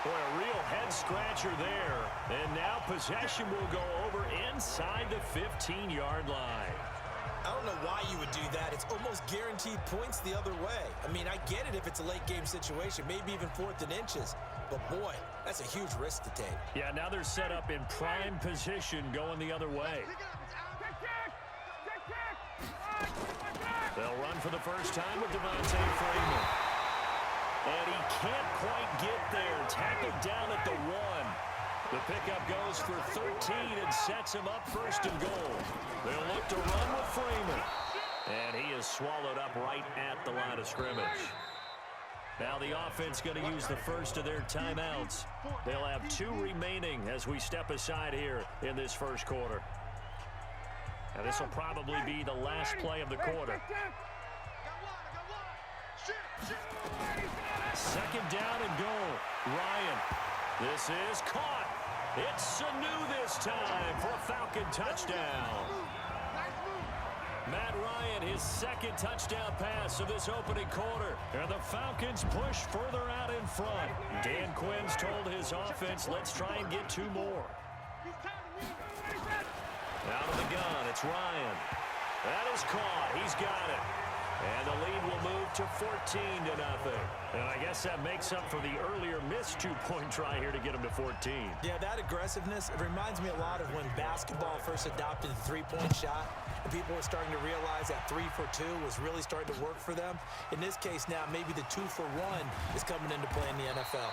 Boy, a real head-scratcher there. And now possession will go over inside the 15-yard line. I don't know why you would do that. It's almost guaranteed points the other way. I mean, I get it if it's a late-game situation, maybe even 4th and inches. But, boy, that's a huge risk to take. Yeah, now they're set up in prime position going the other way. They'll run for the first time with Devontae Freeman. And he can't quite get there. Tackled down at the 1. The pickup goes for 13 and sets him up first and goal. They'll look to run with Freeman. And he is swallowed up right at the line of scrimmage. Now the offense going to use the first of their timeouts. They'll have 2 remaining as we step aside here in this first quarter. Now this will probably be the last play of the quarter. Second down and goal. Ryan. This is caught. It's Sanu this time for a Falcon touchdown. Matt Ryan, his second touchdown pass of this opening quarter. And the Falcons push further out in front. Dan Quinn's told his offense, let's try and get 2 more. Out of the gun, it's Ryan. That is caught. He's got it. And the lead will move to 14-0. And I guess that makes up for the earlier missed 2-point try here to get him to 14. Yeah, that aggressiveness, it reminds me a lot of when basketball first adopted the 3-point shot. And people were starting to realize that 3 for 2 was really starting to work for them. In this case now, maybe the 2 for 1 is coming into play in the NFL.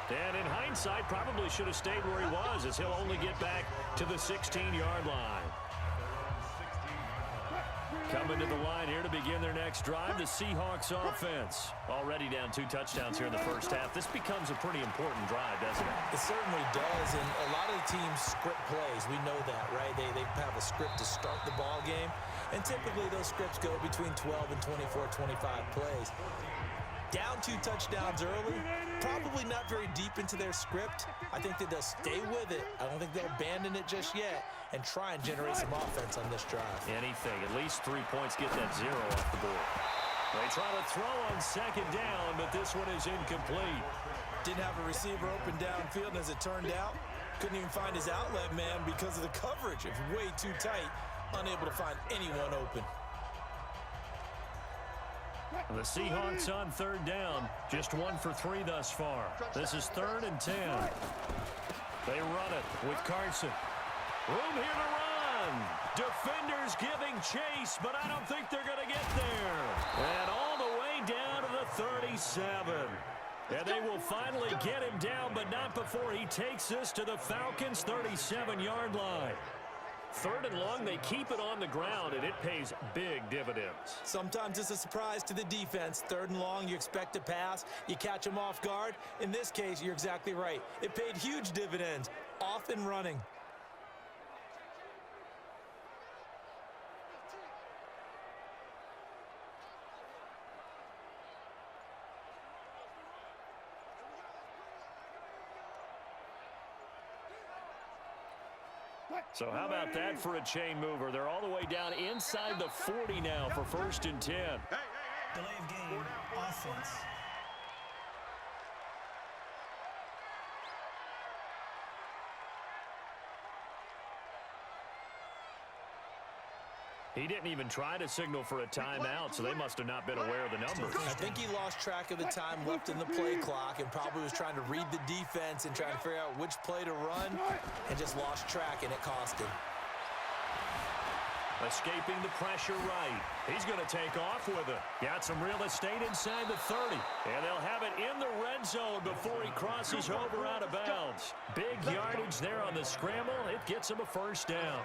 And in hindsight, probably should have stayed where he was, as he'll only get back to the 16-yard line. Coming to the line here to begin their next drive, the Seahawks offense. Already down 2 touchdowns here in the first half. This becomes a pretty important drive, doesn't it? It certainly does, and a lot of the teams script plays. We know that, right? They have a script to start the ball game, and typically those scripts go between 12 and 24, 25 plays. Down 2 touchdowns early, probably not very deep into their script. I think that they'll stay with it. I don't think they'll abandon it just yet and try and generate some offense on this drive. Anything. At least 3 points get that 0 off the board. They try to throw on second down, but this one is incomplete. Didn't have a receiver open downfield, and as it turned out, couldn't even find his outlet man because of the coverage. It's way too tight, unable to find anyone open. The Seahawks on third down, just 1 for 3 thus far. This is 3rd and 10. They run it with Carson. Room here to run. Defenders giving chase, but I don't think they're going to get there. And all the way down to the 37. And they will finally get him down, but not before he takes this to the Falcons' 37-yard line. 3rd and long, they keep it on the ground, and it pays big dividends. Sometimes it's a surprise to the defense. 3rd and long, you expect to pass. You catch them off guard. In this case, you're exactly right. It paid huge dividends, off and running. So how about that for a chain mover? They're all the way down inside the 40 now for 1st and 10. Delay of game, offense. He didn't even try to signal for a timeout, so they must have not been aware of the numbers. I think he lost track of the time left in the play clock and probably was trying to read the defense and trying to figure out which play to run and just lost track, and it cost him. Escaping the pressure right. He's going to take off with it. Got some real estate inside the 30. And they'll have it in the red zone before he crosses over out of bounds. Big yardage there on the scramble. It gets him a 1st down.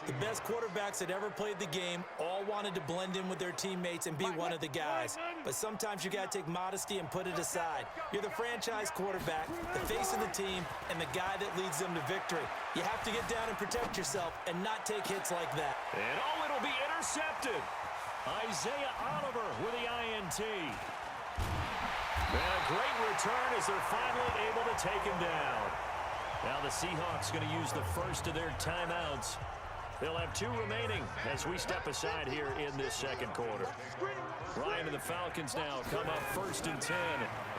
The best quarterbacks that ever played the game all wanted to blend in with their teammates and be one of the guys. But sometimes you got to take modesty and put it aside. You're the franchise quarterback, the face of the team, and the guy that leads them to victory. You have to get down and protect yourself and not take hits like that. And oh, it'll be intercepted. Isaiah Oliver with the INT. And a great return as they're finally able to take him down. Now the Seahawks going to use the first of their timeouts They'll have 2 remaining as we step aside here in this second quarter. Ryan and the Falcons now come up 1st and 10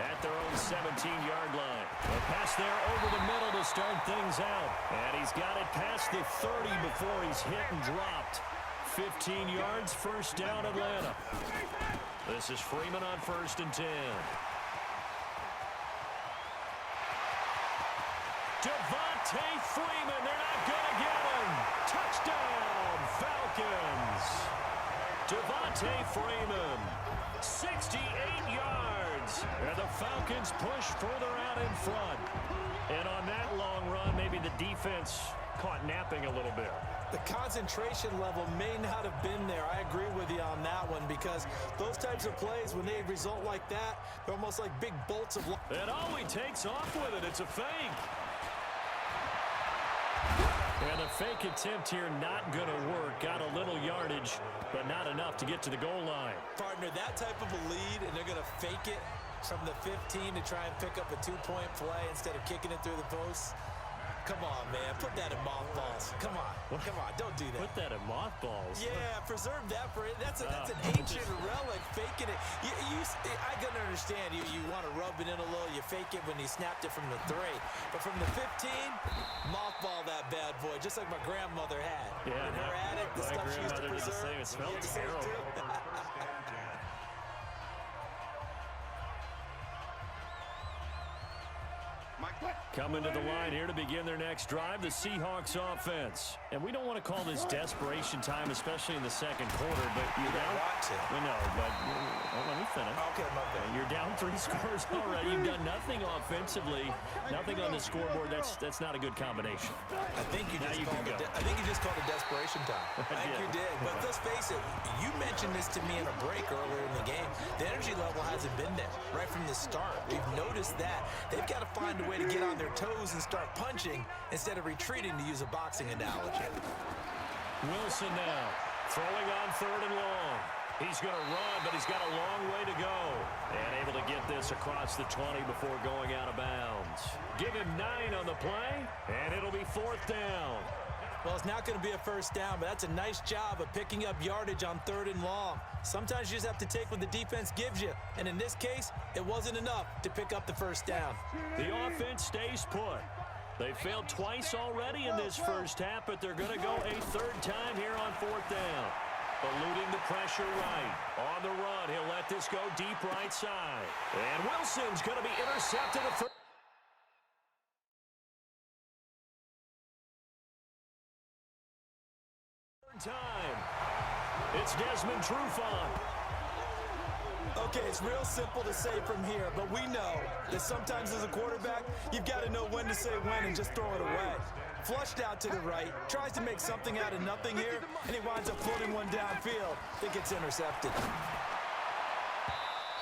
at their own 17-yard line. A pass there over the middle to start things out. And he's got it past the 30 before he's hit and dropped. 15 yards, 1st down Atlanta. This is Freeman on 1st and 10. Devontae Freeman, they're not going to get him. Touchdown, Falcons. Devontae Freeman, 68 yards. And the Falcons push further out in front. And on that long run, maybe the defense caught napping a little bit. The concentration level may not have been there. I agree with you on that one because those types of plays, when they result like that, they're almost like big bolts of light. And oh, he takes off with it. It's a fake. And the fake attempt here not going to work. Got a little yardage, but not enough to get to the goal line. Partner, that type of a lead, and they're going to fake it from the 15 to try and pick up a 2-point play instead of kicking it through the posts. Come on, man. Put that in mothballs. Come on. Come on. Don't do that. Put that in mothballs. Yeah, preserve that for it. That's an ancient relic, faking it. I can understand. You want to rub it in a little. You fake it when you snapped it from the 3. But from the 15, mothball that bad boy, just like my grandmother had. Yeah. In her attic, the stuff she used to preserve. It smelled terrible. Coming to the line here to begin their next drive, the Seahawks offense. And we don't want to call this desperation time, especially in the second quarter, but you're down. We know, but let me finish. Okay, my bad. You're down 3 scores already. You've done nothing offensively, nothing on the scoreboard. That's not a good combination. I think you just called it desperation time. I think you did. But let's face it, you mentioned this to me in a break earlier in the game. The energy level hasn't been there right from the start. We've noticed that. They've got to find a way to get on their toes and start punching instead of retreating, to use a boxing analogy. Wilson now throwing on 3rd and long. He's going to run, but he's got a long way to go. And able to get this across the 20 before going out of bounds. Give him 9 on the play, and it'll be 4th down. Well, it's not going to be a 1st down, but that's a nice job of picking up yardage on 3rd and long. Sometimes you just have to take what the defense gives you, and in this case, it wasn't enough to pick up the 1st down. The offense stays put. They failed twice already in this first half, but they're going to go a 3rd time here on 4th down. Eluding the pressure right. On the run, he'll let this go deep right side. And Wilson's going to be intercepted at 3rd. Time. It's Desmond Trufant. Okay, it's real simple to say from here, but we know that sometimes as a quarterback, you've got to know when to say when and just throw it away. Flushed out to the right, tries to make something out of nothing here, and he winds up floating one downfield. I think it's intercepted.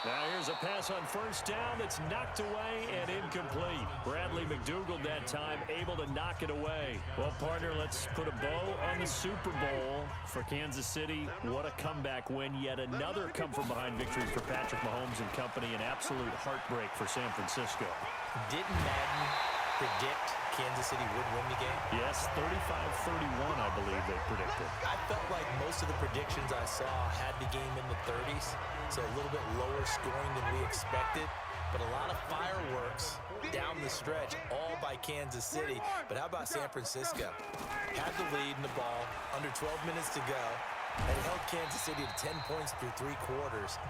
Now here's a pass on 1st down that's knocked away and incomplete. Bradley McDougald that time able to knock it away. Well, partner, let's put a bow on the Super Bowl for Kansas City. What a comeback win. Yet another come-from-behind victory for Patrick Mahomes and company. An absolute heartbreak for San Francisco. Didn't Madden predict Kansas City would win the game? Yes, 35-31, I believe they predicted. I felt like most of the predictions I saw had the game in the 30s, so a little bit lower scoring than we expected, but a lot of fireworks down the stretch, all by Kansas City. But how about San Francisco? Had the lead in the ball, under 12 minutes to go, and held Kansas City to 10 points through 3 quarters.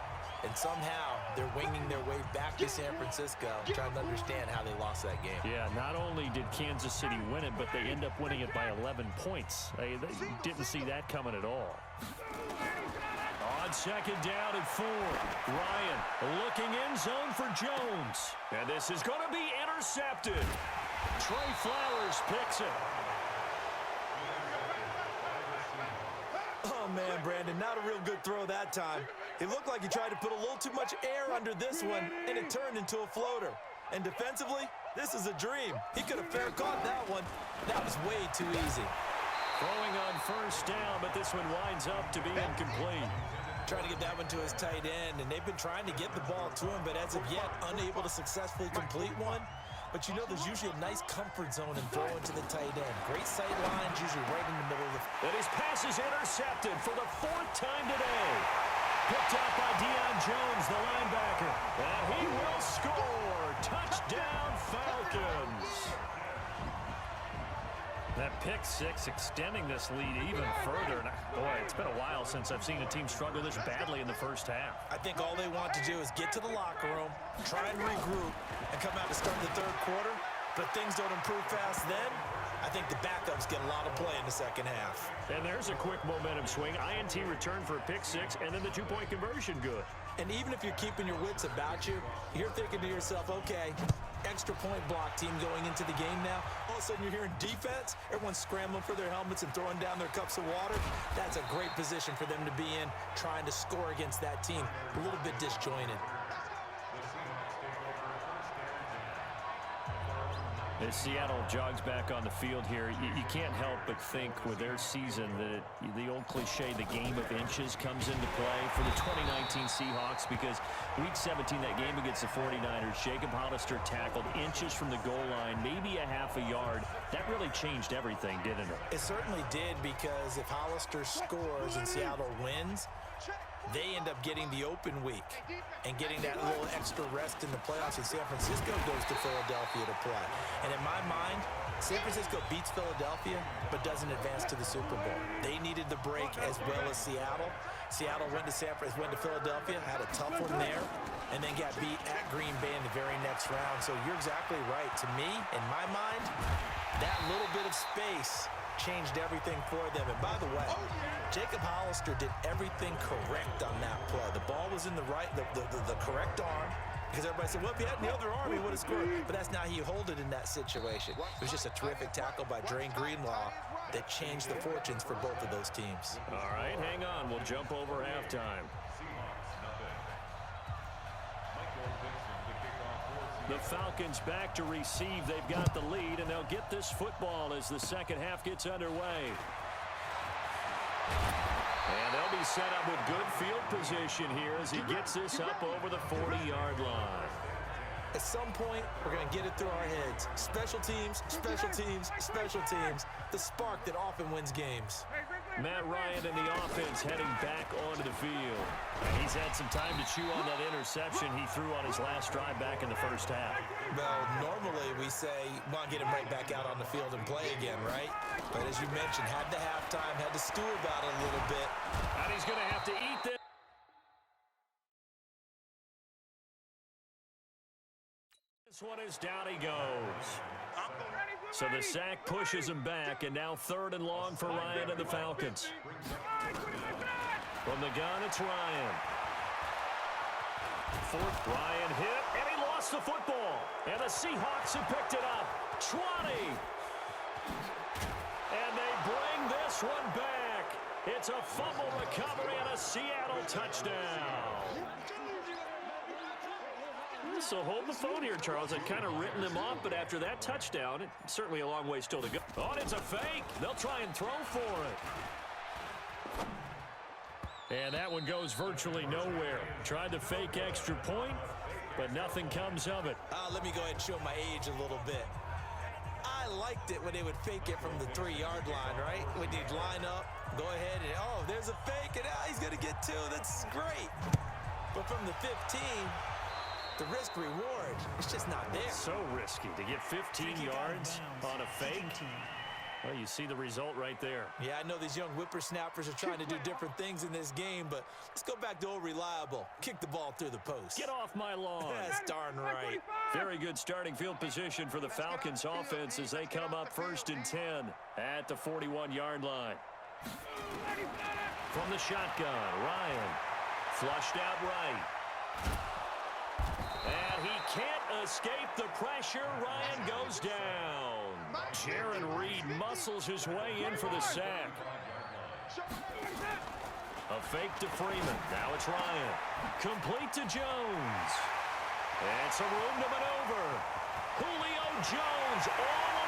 And somehow they're winging their way back to San Francisco, trying to understand how they lost that game. Yeah, not only did Kansas City win it, but they end up winning it by 11 points. They didn't see that coming at all. On 2nd down and 4, Ryan looking end zone for Jones. And this is going to be intercepted. Trey Flowers picks it. Oh, man, Brandon, not a real good throw that time. It looked like he tried to put a little too much air under this one, and it turned into a floater. And defensively, this is a dream. He could have fair caught that one. That was way too easy. Throwing on 1st down, but this one winds up to be incomplete. Trying to get that one to his tight end, and they've been trying to get the ball to him, but as of yet, unable to successfully complete one. but you know there's usually a nice comfort zone in throwing to the tight end. Great sight lines, usually right in the middle of the... And his pass is intercepted for the 4th time today. Picked up by Deion Jones, the linebacker. And he will score. Touchdown, Falcons. That pick six extending this lead even further. And boy, it's been a while since I've seen a team struggle this badly in the first half. I think all they want to do is get to the locker room, try and regroup, and come out to start the third quarter. But if things don't improve fast then, I think the backups get a lot of play in the second half. And there's a quick momentum swing. INT return for a pick six, and then the two-point conversion good. And even if you're keeping your wits about you, you're thinking to yourself, okay, extra point block team going into the game now. All of a sudden you're hearing defense. Everyone's scrambling for their helmets and throwing down their cups of water. That's a great position for them to be in, trying to score against that team. A little bit disjointed. As Seattle jogs back on the field here, you can't help but think with their season that the old cliche, the game of inches, comes into play for the 2019 Seahawks, because Week 17, that game against the 49ers, Jacob Hollister tackled inches from the goal line, maybe a half a yard. That really changed everything, didn't it? It certainly did, because if Hollister scores and Seattle wins, they end up getting the open week and getting that little extra rest in the playoffs, and San Francisco goes to Philadelphia to play. And in my mind, San Francisco beats Philadelphia but doesn't advance to the Super Bowl. They needed the break as well as Seattle. Seattle went to Philadelphia, had a tough one there, and then got beat at Green Bay in the very next round. So you're exactly right. To me, in my mind, that little bit of space changed everything for them. And by the way, Jacob Hollister did everything correct on that play. The ball was in the correct arm, because everybody said, well, if he had the other arm, he would have scored. But that's not how you hold it in that situation. It was just a terrific tackle by Drain Greenlaw that changed the fortunes for both of those teams. All right, hang on. We'll jump over halftime. The Falcons back to receive. They've got the lead, and they'll get this football as the second half gets underway. And they'll be set up with good field position here as he gets this up over the 40-yard line. At some point, we're going to get it through our heads. Special teams, special teams, special teams. The spark that often wins games. Matt Ryan and the offense heading back onto the field. And he's had some time to chew on that interception he threw on his last drive back in the first half. Well, normally we say, well, get him right back out on the field and play again, right? But as you mentioned, had the halftime, had to stew about it a little bit. And he's going to have to eat this. This one is down he goes. So the sack pushes him back, and now 3rd and long for Ryan and the Falcons. From the gun, it's Ryan. Ryan hit, and he lost the football. And the Seahawks have picked it up. 20. And they bring this one back. It's a fumble recovery and a Seattle touchdown. So hold the phone here, Charles. I'd kind of written them off, but after that touchdown, it's certainly a long way still to go. Oh, and it's a fake. They'll try and throw for it. And that one goes virtually nowhere. Tried to fake extra point, but nothing comes of it. Let me go ahead and show my age a little bit. I liked it when they would fake it from the 3-yard line, right? When they'd line up, go ahead, and, oh, there's a fake, and he's going to get 2. That's great. But from the 15... the risk-reward, it's just not there. So risky to get 15 yards on a fake. Well, you see the result right there. Yeah, I know these young whippersnappers are trying to do different things in this game, but let's go back to old reliable. Kick the ball through the post. Get off my lawn. That's darn right. Very good starting field position for the Falcons offense as they come up 1st and 10 at the 41-yard line. From the shotgun, Ryan flushed out right. And he can't escape the pressure. Ryan goes down. Jaron Reed muscles his way in for the sack. A fake to Freeman. Now it's Ryan. Complete to Jones. And some room to maneuver. Julio Jones all